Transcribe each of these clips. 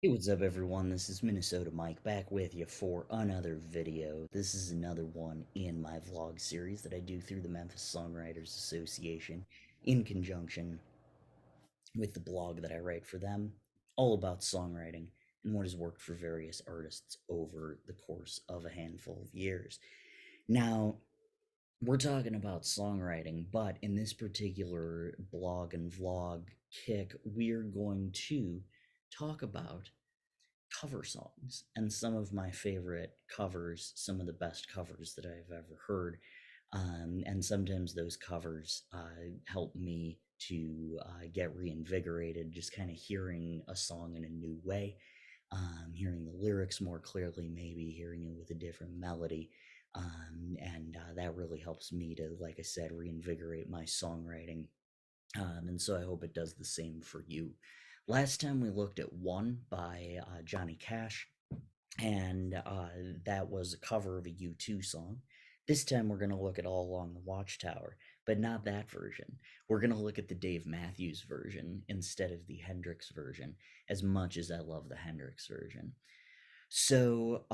Hey, what's up, everyone? This is Minnesota Mike back with you for another video. This is another one in my vlog series that I do through the Memphis Songwriters Association in conjunction with the blog that I write for them, all about songwriting and what has worked for various artists over the course of a handful of years. Now, we're talking about songwriting, but in this particular blog and vlog kick, we're going to talk about cover songs and some of my favorite covers, some of the best covers that I've ever heard. And sometimes those covers help me to get reinvigorated, just kind of hearing a song in a new way, hearing the lyrics more clearly, maybe hearing it with a different melody. And that really helps me to, like I said, reinvigorate my songwriting, and so I hope it does the same for you. Last time we looked at One by Johnny Cash, and that was a cover of a U2 song. This time we're going to look at All Along the Watchtower, but not that version. We're going to look at the Dave Matthews version instead of the Hendrix version, as much as I love the Hendrix version. So,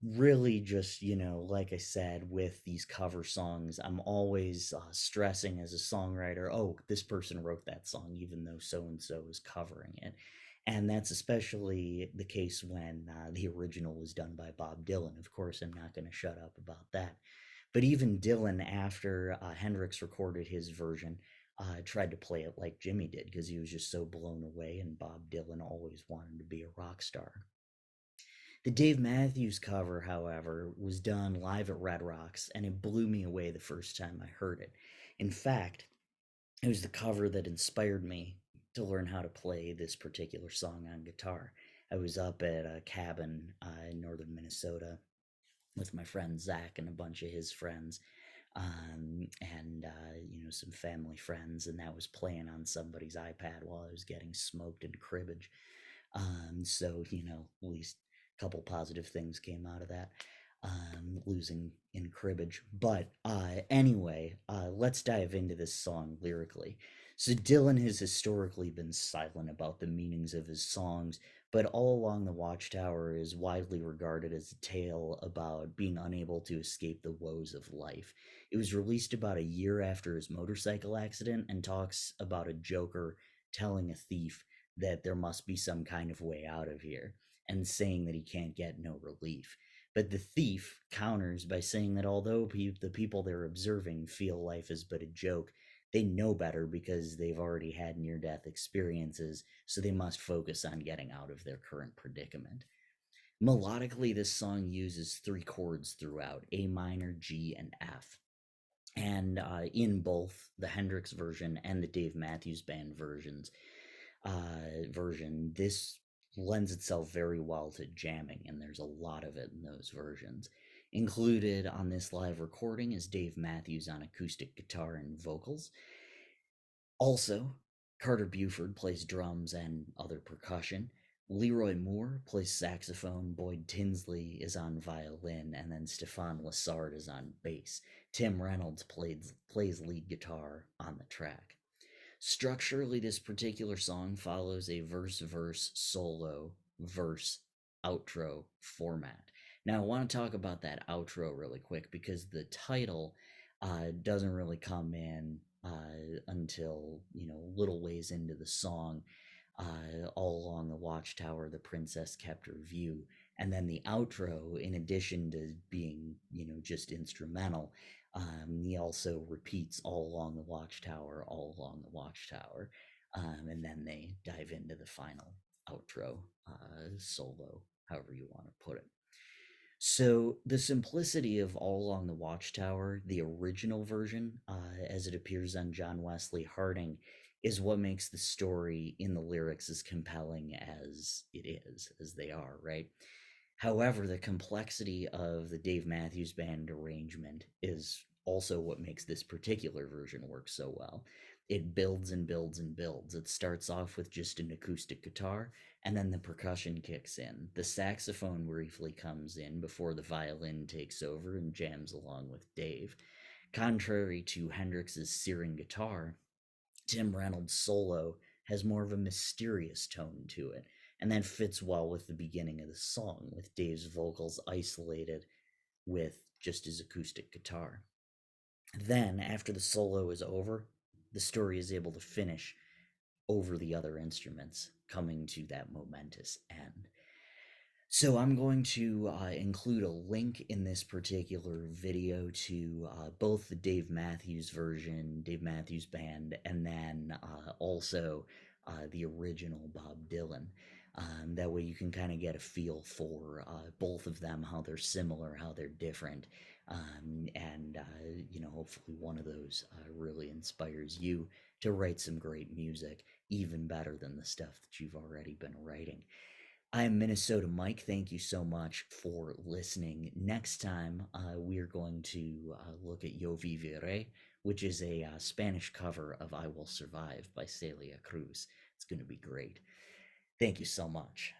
really just, like I said, with these cover songs, I'm always stressing as a songwriter, oh, this person wrote that song even though so and so is covering it. And that's especially the case when the original was done by Bob Dylan. Of course, I'm not going to shut up about that. But even Dylan, after Hendrix recorded his version, tried to play it like Jimmy did because he was just so blown away, and Bob Dylan always wanted to be a rock star. The Dave Matthews cover, however, was done live at Red Rocks, and it blew me away the first time I heard it. In fact, it was the cover that inspired me to learn how to play this particular song on guitar. I was up at a cabin in northern Minnesota with my friend Zach and a bunch of his friends, and some family friends, and that was playing on somebody's iPad while I was getting smoked in cribbage. So, at least a couple positive things came out of that, losing in cribbage. But anyway, let's dive into this song lyrically. So, Dylan has historically been silent about the meanings of his songs, but All Along the Watchtower is widely regarded as a tale about being unable to escape the woes of life. It was released about a year after his motorcycle accident and talks about a joker telling a thief that there must be some kind of way out of here, and saying that he can't get no relief. But the thief counters by saying that although the people they're observing feel life is but a joke, they know better because they've already had near death experiences, so they must focus on getting out of their current predicament. Melodically, this song uses three chords throughout: A minor, G, and F. And in both the Hendrix version and the Dave Matthews Band version, this lends itself very well to jamming, and there's a lot of it in those versions. Included on this live recording is Dave Matthews on acoustic guitar and vocals. Also, Carter Buford plays drums and other percussion. Leroy Moore plays saxophone, Boyd Tinsley is on violin, and then Stefan Lassard is on bass. Tim Reynolds plays lead guitar on the track. Structurally, this particular song follows a verse verse solo verse outro format. Now, I want to talk about that outro really quick because the title doesn't really come in until a little ways into the song. All along the watchtower, the princess kept her view, and then the outro, in addition to being just instrumental, he also repeats all along the watchtower, all along the watchtower, and then they dive into the final outro solo, however you want to put it. So the simplicity of All Along the Watchtower, the original version, as it appears on John Wesley Harding, is what makes the story in the lyrics as compelling as it is, as they are, right? However, the complexity of the Dave Matthews Band arrangement is also what makes this particular version work so well. It builds and builds and builds. It starts off with just an acoustic guitar, and then the percussion kicks in. The saxophone briefly comes in before the violin takes over and jams along with Dave. Contrary to Hendrix's searing guitar, Tim Reynolds' solo has more of a mysterious tone to it, and that fits well with the beginning of the song, with Dave's vocals isolated with just his acoustic guitar. Then, after the solo is over, the story is able to finish over the other instruments, coming to that momentous end. So I'm going to include a link in this particular video to both the Dave Matthews version, Dave Matthews Band, and then also the original Bob Dylan. That way you can kind of get a feel for both of them, how they're similar, how they're different, and hopefully one of those really inspires you to write some great music, even better than the stuff that you've already been writing. I am Minnesota Mike. Thank you so much for listening. Next time, we are going to look at Yo Viviré, which is a Spanish cover of I Will Survive by Celia Cruz. It's going to be great. Thank you so much.